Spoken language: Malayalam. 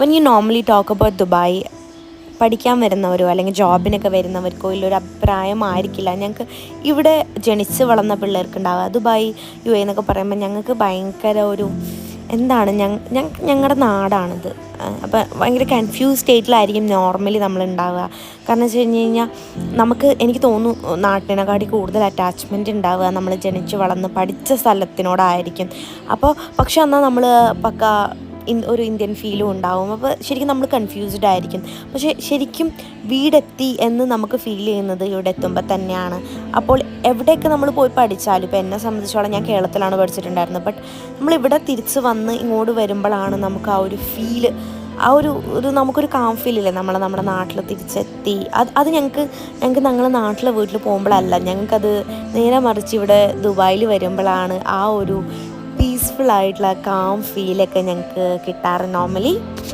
When you normally talk about Dubai, പഠിക്കാൻ വരുന്നവരോ അല്ലെങ്കിൽ ജോബിനൊക്കെ വരുന്നവർക്കോ ഉള്ളൊരു അഭിപ്രായമായിരിക്കില്ല ഞങ്ങൾക്ക് ഇവിടെ ജനിച്ച് വളർന്ന പിള്ളേർക്കുണ്ടാവുക. ദുബായ് UAE എന്നൊക്കെ പറയുമ്പോൾ ഞങ്ങൾക്ക് ഭയങ്കര ഒരു എന്താണ് ഞങ്ങളുടെ നാടാണിത്. അപ്പോൾ ഭയങ്കര കൺഫ്യൂസ് സ്റ്റേറ്റിലായിരിക്കും നോർമലി നമ്മളുണ്ടാവുക. കാരണം വെച്ച് കഴിഞ്ഞ് കഴിഞ്ഞാൽ എനിക്ക് തോന്നുന്നു നാട്ടിനെക്കാട്ടി കൂടുതൽ അറ്റാച്ച്മെൻറ്റ് ഉണ്ടാവുക നമ്മൾ ജനിച്ച് വളർന്ന് പഠിച്ച സ്ഥലത്തിനോടായിരിക്കും. അപ്പോൾ പക്ഷെ എന്നാൽ നമ്മൾ ഒരു ഇന്ത്യൻ ഫീലും ഉണ്ടാവും. അപ്പോൾ ശരിക്കും നമ്മൾ കൺഫ്യൂസ്ഡ് ആയിരിക്കും. പക്ഷേ ശരിക്കും വീടെത്തി എന്ന് നമുക്ക് ഫീൽ ചെയ്യുന്നത് ഇവിടെ എത്തുമ്പോൾ തന്നെയാണ്. അപ്പോൾ എവിടെയൊക്കെ നമ്മൾ പോയി പഠിച്ചാലും, ഇപ്പോൾ എന്നെ സംബന്ധിച്ചോളം ഞാൻ കേരളത്തിലാണ് പഠിച്ചിട്ടുണ്ടായിരുന്നത്, ബട്ട് നമ്മളിവിടെ തിരിച്ച് വന്ന് ഇങ്ങോട്ട് വരുമ്പോഴാണ് നമുക്ക് ആ ഒരു ഫീല്, ആ ഒരു നമുക്കൊരു കാം ഫീലില്ലേ നമ്മുടെ നാട്ടിൽ തിരിച്ചെത്തി. അത് ഞങ്ങൾ നാട്ടിലെ വീട്ടിൽ പോകുമ്പോഴല്ല, ഞങ്ങൾക്കത് നേരെ മറിച്ച് ഇവിടെ ദുബായിൽ വരുമ്പോഴാണ് ആ ഒരു പീസ്ഫുൾ ആയിട്ടുള്ള കാം ഫീലൊക്കെ ഞങ്ങൾക്ക് കിട്ടാറ് നോർമലി.